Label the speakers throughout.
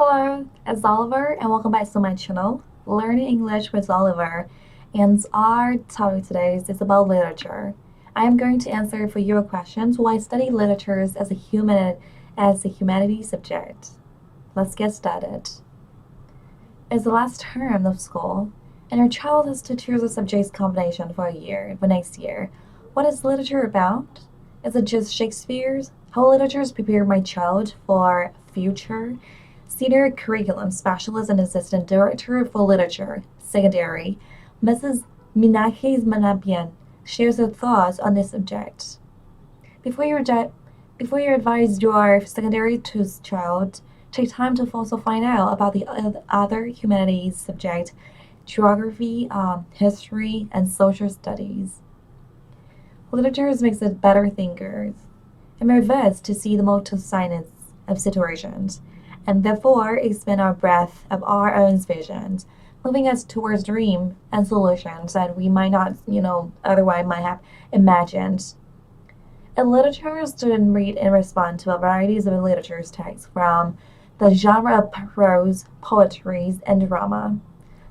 Speaker 1: Hello, it's Oliver, and welcome back to my channel, Learning English with Oliver. And our topic today is about literature. I am going to answer for your questions why study literatures as a humanities subject. Let's get started. It's the last term of school, and your child has to choose a subject combination for a year, for next year. What is literature about? Is it just Shakespeare's? How literatures prepare my child for future? Senior Curriculum Specialist and Assistant Director for Literature, Secondary, Mrs. Minakis Manapian shares her thoughts on this subject. Before you, before you advise your secondary child, take time to also find out about the other humanities subject, geography, history, and social studies. Literature makes us better thinkers, and we're versed to see the multi-sides of situations, and therefore expand our breadth of our own visions, moving us towards dreams and solutions that we might not, otherwise might have imagined. In literature, students read and respond to a variety of literature texts from the genre of prose, poetry, and drama.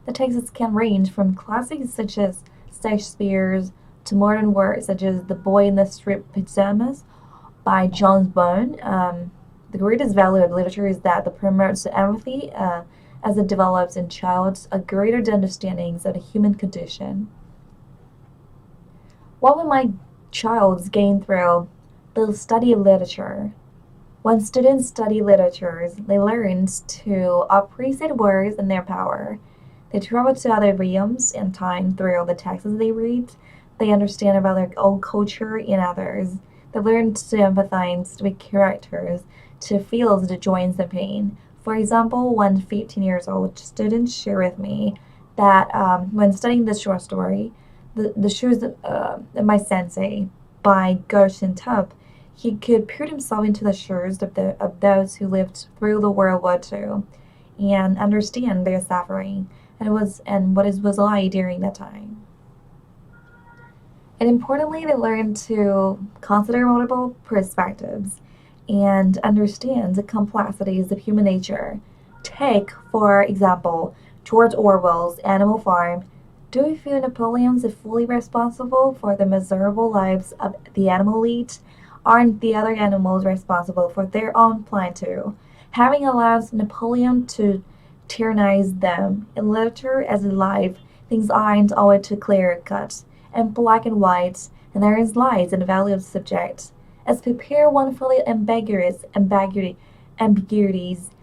Speaker 1: The texts can range from classics such as Shakespeare's to modern works such as The Boy in the Striped Pajamas by John Bunyan. The greatest value of literature is that it promotes empathy as it develops in child's a greater understanding of the human condition. What will my child gain through the study of literature? When students study literature, they learn to appreciate words and their power. They travel to other realms and time through the texts they read. They understand about their own culture and others. They learn to empathize with characters, to feel the joy and the pain. For example, one 15-year-old student shared with me that when studying this short story, the shoes my sensei by Gershon Tubb, he could put himself into the shoes of those who lived through the World War II and understand their suffering and what it was like during that time. And importantly, they learn to consider multiple perspectives and understand the complexities of human nature. Take, for example, George Orwell's Animal Farm. Do you feel Napoleon is fully responsible for the miserable lives of the animal elite? Aren't the other animals responsible for their own plight too? Having allowed Napoleon to tyrannize them, in literature as in life, things aren't always too clear cut and black and white, and there is lies and value of subject. As prepare one for the ambiguities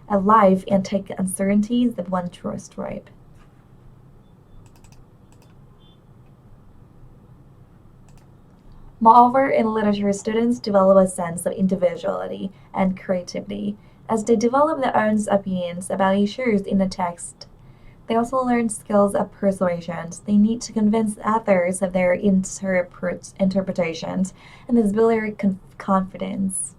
Speaker 1: of life and take uncertainties of one trust ripe. Moreover, in literature, students develop a sense of individuality and creativity as they develop their own opinions about issues in the text. They also learn skills of persuasion. They need to convince others of their interpretations and this builds their confidence.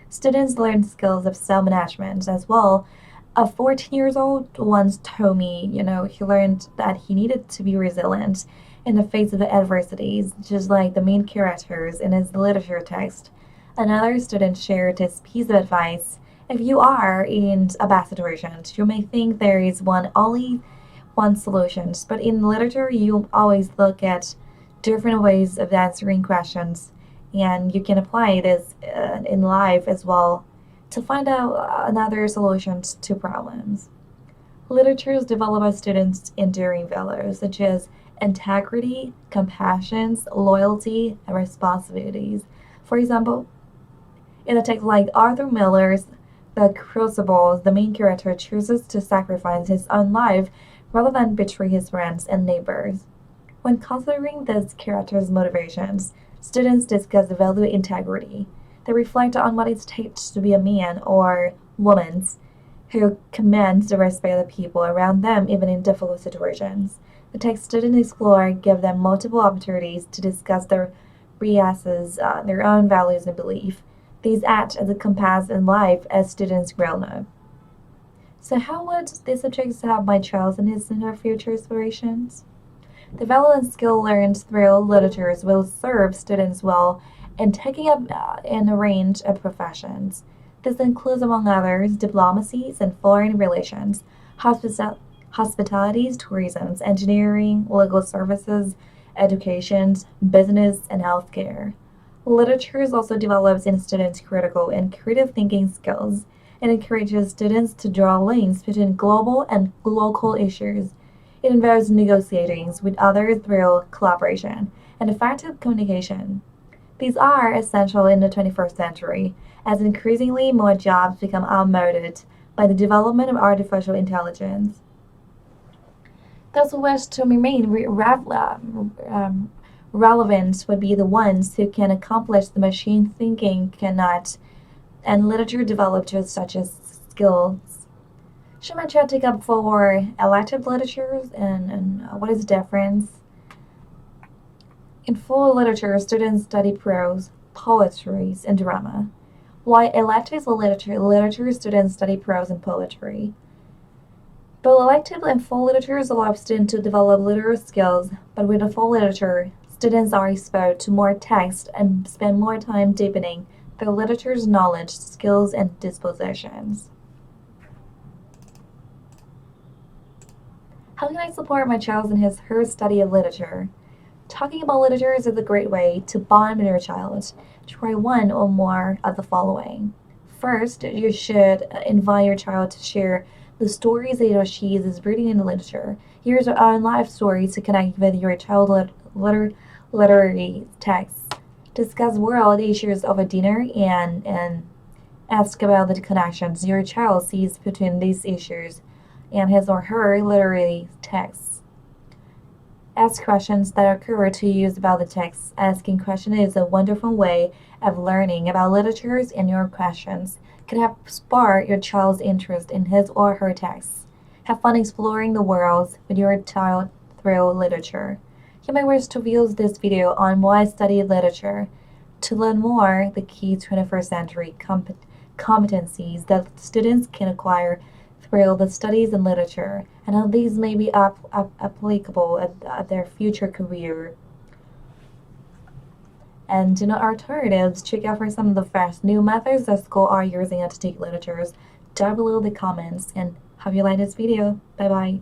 Speaker 1: Students learn skills of self-management as well. A 14-year-old once told me, he learned that he needed to be resilient in the face of adversities, just like the main characters in his literature text. Another student shared his piece of advice. If you are in a bad situation, you may think there is only one solution, but in literature, you always look at different ways of answering questions, and you can apply this in life as well to find out another solutions to problems. Literatures develop by students enduring values such as integrity, compassion, loyalty, and responsibilities. For example, in a text like Arthur Miller's The Crucible, the main character chooses to sacrifice his own life rather than betray his friends and neighbors. When considering this character's motivations, students discuss the value of integrity. They reflect on what it takes to be a man or woman who commands the respect of the people around them even in difficult situations. The text students explore give them multiple opportunities to discuss their biases, their own values and beliefs. These act as a compass in life as students grow up. So how would these subjects help my child in his and her future aspirations? The value and skill learned through literature will serve students well in taking up in a range of professions. This includes, among others, diplomacies and foreign relations, hospitalities, tourism, engineering, legal services, education, business, and healthcare. Literature also develops in students' critical and creative thinking skills and encourages students to draw links between global and local issues. It involves negotiating with others through collaboration and effective communication. These are essential in the 21st century, as increasingly more jobs become outmoded by the development of artificial intelligence. Those who wish to remain relevant would be the ones who can accomplish the machine thinking cannot, and literature developed with such as skills. Should my child take up for elective literatures and what is the difference? In full literature, students study prose, poetry, and drama. While elective literature students study prose and poetry. Both elective and full literatures allow students to develop literary skills, but with a full literature, students are exposed to more text and spend more time deepening their literature's knowledge, skills, and dispositions. How can I support my child in her study of literature? Talking about literature is a great way to bond with your child. Try one or more of the following. First, you should invite your child to share the stories he or she is reading in literature. Here's our own life story to connect with your child's literary texts. Discuss world issues over dinner and ask about the connections your child sees between these issues and his or her literary texts. Ask questions that occur to you about the text. Asking questions is a wonderful way of learning about literatures, and your questions can help spark your child's interest in his or her texts. Have fun exploring the world with your child through literature. You may wish to view this video on why study literature. To learn more, the key 21st century competencies that students can acquire through the studies in literature, and how these may be applicable at their future career. And alternatives, check out for some of the fresh new methods that schools are using to teach literatures down below the comments. And hope you like this video. Bye bye.